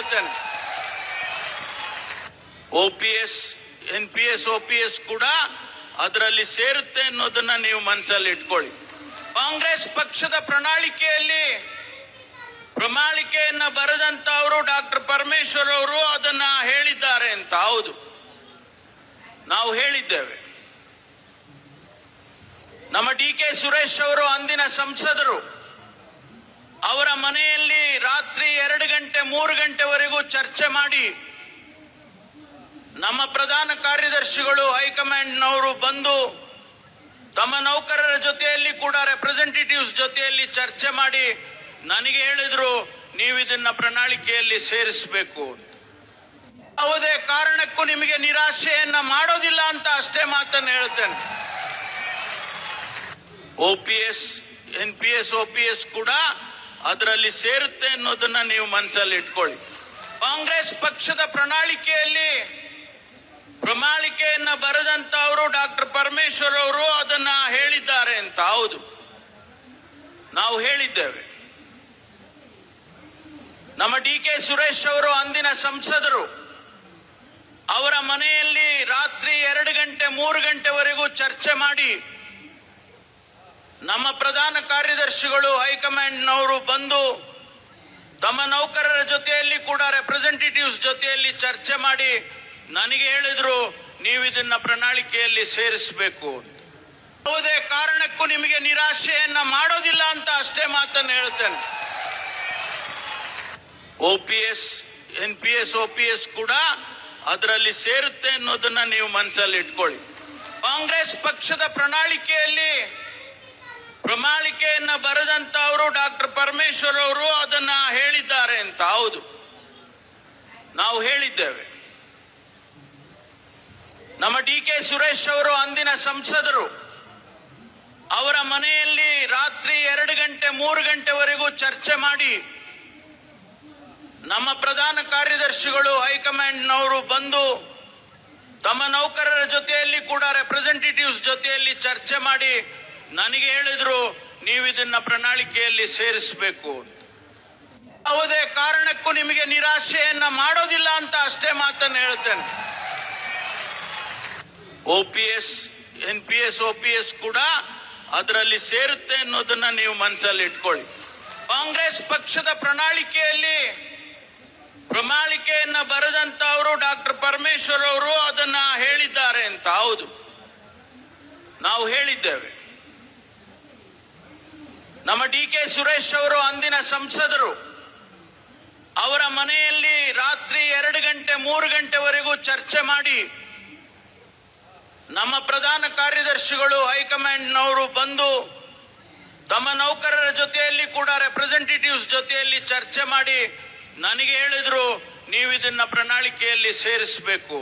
ಹೇಳ್ತೇನೆ. OPS, NPS, OPS ಕೂಡ ಅದರಲ್ಲಿ ಸೇರುತ್ತೆ ಅನ್ನೋದನ್ನ ನೀವು ಮನಸ್ಸಲ್ಲಿ ಇಟ್ಕೊಳ್ಳಿ. ಕಾಂಗ್ರೆಸ್ ಪಕ್ಷದ ಪ್ರಣಾಳಿಕೆಯನ್ನ ಬರೆದಂತವರು ಡಾಕ್ಟರ್ ಪರಮೇಶ್ವರ್ ಅವರು ಅದನ್ನ ಹೇಳಿದ್ದಾರೆ ಅಂತ. ಹೌದು, ನಾವು ಹೇಳಿದ್ದೇವೆ. ನಮ್ಮ DK ಸುರೇಶ್ ಅವರು ಅಂದಿನ ಸಂಸದರು, ಅವರ ಮನೆಯಲ್ಲಿ ರಾತ್ರಿ 2 ಗಂಟೆ 3 ಗಂಟೆವರೆಗೂ ಚರ್ಚೆ ಮಾಡಿ ನಮ್ಮ ಪ್ರಧಾನ ಕಾರ್ಯದರ್ಶಿಗಳು ಹೈಕಮಾಂಡ್ನವರು ಬಂದು ತಮ್ಮ ನೌಕರರ ಜೊತೆಯಲ್ಲಿ ಕೂಡ ರೆಪ್ರೆಸೆಂಟೇಟಿವ್ಸ್ ಜೊತೆಯಲ್ಲಿ ಚರ್ಚೆ ಮಾಡಿ ನನಗೆ ಹೇಳಿದ್ರು, ನೀವು ಇದನ್ನ ಪ್ರಣಾಳಿಕೆಯಲ್ಲಿ ಸೇರಿಸಬೇಕು. ಯಾವುದೇ ಕಾರಣಕ್ಕೂ ನಿಮಗೆ ನಿರಾಶೆಯನ್ನ ಮಾಡೋದಿಲ್ಲ ಅಂತ ಅಷ್ಟೇ ಮಾತನ್ನು ಹೇಳ್ತೇನೆ. OPS, NPS, OPS ಕೂಡ ಅದರಲ್ಲಿ ಸೇರುತ್ತೆ ಅನ್ನೋದನ್ನ ನೀವು ಮನಸ್ಸಲ್ಲಿ ಇಟ್ಕೊಳ್ಳಿ. ಕಾಂಗ್ರೆಸ್ ಪಕ್ಷದ ಪ್ರಣಾಳಿಕೆಯನ್ನ ಬರೆದಂತವರು ಡಾಕ್ಟರ್ ಪರಮೇಶ್ವರ್ ಅವರು ಅದನ್ನ ಹೇಳಿದ್ದಾರೆ ಅಂತ. ಹೌದು, ನಾವು ಹೇಳಿದ್ದೇವೆ. ನಮ್ಮ DK ಸುರೇಶ್ ಅವರು ಅಂದಿನ ಸಂಸದರು, ಅವರ ಮನೆಯಲ್ಲಿ ರಾತ್ರಿ 2 ಗಂಟೆ 3 ಗಂಟೆವರೆಗೂ ಚರ್ಚೆ ಮಾಡಿ ನಮ್ಮ ಪ್ರಧಾನ ಕಾರ್ಯದರ್ಶಿಗಳು ಹೈಕಮಾಂಡ್ನವರು ಬಂದು ತಮ್ಮ ನೌಕರರ ಜೊತೆಯಲ್ಲಿ ಕೂಡ ರೆಪ್ರೆಸೆಂಟೇಟಿವ್ಸ್ ಜೊತೆಯಲ್ಲಿ ಚರ್ಚೆ ಮಾಡಿ ನನಗೆ ಹೇಳಿದ್ರು, ನೀವು ಇದನ್ನ ಪ್ರಣಾಳಿಕೆಯಲ್ಲಿ ಸೇರಿಸಬೇಕು. ಯಾವುದೇ ಕಾರಣಕ್ಕೂ ನಿಮಗೆ ನಿರಾಶೆಯನ್ನ ಮಾಡೋದಿಲ್ಲ ಅಂತ ಅಷ್ಟೇ ಮಾತನ್ನು ಹೇಳ್ತೇನೆ. OPS, NPS, OPS ಕೂಡ ಅದರಲ್ಲಿ ಸೇರುತ್ತೆ ಅನ್ನೋದನ್ನ ನೀವು ಮನಸ್ಸಲ್ಲಿ ಇಟ್ಕೊಳ್ಳಿ. ಕಾಂಗ್ರೆಸ್ ಪಕ್ಷದ ಪ್ರಣಾಳಿಕೆಯನ್ನ ಬರೆದಂತವರು ಡಾಕ್ಟರ್ ಪರಮೇಶ್ವರ್ ಅವರು ಅದನ್ನ ಹೇಳಿದ್ದಾರೆ ಅಂತ. ಹೌದು, ನಾವು ಹೇಳಿದ್ದೇವೆ. ನಮ್ಮ DK ಸುರೇಶ್ ಅವರು ಅಂದಿನ ಸಂಸದರು, ಅವರ ಮನೆಯಲ್ಲಿ ರಾತ್ರಿ 2 ಗಂಟೆ 3 ಗಂಟೆವರೆಗೂ ಚರ್ಚೆ ಮಾಡಿ ನಮ್ಮ ಪ್ರಧಾನ ಕಾರ್ಯದರ್ಶಿಗಳು ಹೈಕಮಾಂಡ್ನವರು ಬಂದು ತಮ್ಮ ನೌಕರರ ಜೊತೆಯಲ್ಲಿ ಕೂಡ ರೆಪ್ರೆಸೆಂಟೇಟಿವ್ಸ್ ಜೊತೆಯಲ್ಲಿ ಚರ್ಚೆ ಮಾಡಿ ನನಗೆ ಹೇಳಿದ್ರು, ನೀವು ಇದನ್ನ ಪ್ರಣಾಳಿಕೆಯಲ್ಲಿ ಸೇರಿಸಬೇಕು. ಯಾವುದೇ ಕಾರಣಕ್ಕೂ ನಿಮಗೆ ನಿರಾಶೆಯನ್ನ ಮಾಡೋದಿಲ್ಲ ಅಂತ ಅಷ್ಟೇ ಮಾತನ್ನು ಹೇಳ್ತೇನೆ. OPS, NPS, OPS ಕೂಡ ಅದರಲ್ಲಿ ಸೇರುತ್ತೆ ಅನ್ನೋದನ್ನ ನೀವು ಮನಸ್ಸಲ್ಲಿ ಇಟ್ಕೊಳ್ಳಿ. ಕಾಂಗ್ರೆಸ್ ಪಕ್ಷದ ಪ್ರಣಾಳಿಕೆಯನ್ನ ಬರೆದಂತವರು ಡಾಕ್ಟರ್ ಪರಮೇಶ್ವರ್ ಅವರು ಅದನ್ನ ಹೇಳಿದ್ದಾರೆ ಅಂತ. ಹೌದು, ನಾವು ಹೇಳಿದ್ದೇವೆ. ನಮ್ಮ DK ಸುರೇಶ್ ಅವರು ಅಂದಿನ ಸಂಸದರು, ಅವರ ಮನೆಯಲ್ಲಿ ರಾತ್ರಿ 2 ಗಂಟೆ 3 ಗಂಟೆವರೆಗೂ ಚರ್ಚೆ ಮಾಡಿ ನಮ್ಮ ಪ್ರಧಾನ ಕಾರ್ಯದರ್ಶಿಗಳು ಹೈಕಮಾಂಡ್ನವರು ಬಂದು ತಮ್ಮ ನೌಕರರ ಜೊತೆಯಲ್ಲಿ ಕೂಡ ರೆಪ್ರೆಸೆಂಟೇಟಿವ್ಸ್ ಜೊತೆಯಲ್ಲಿ ಚರ್ಚೆ ಮಾಡಿ ನನಗೆ ಹೇಳಿದ್ರು, ನೀವು ಇದನ್ನ ಪ್ರಣಾಳಿಕೆಯಲ್ಲಿ ಸೇರಿಸಬೇಕು.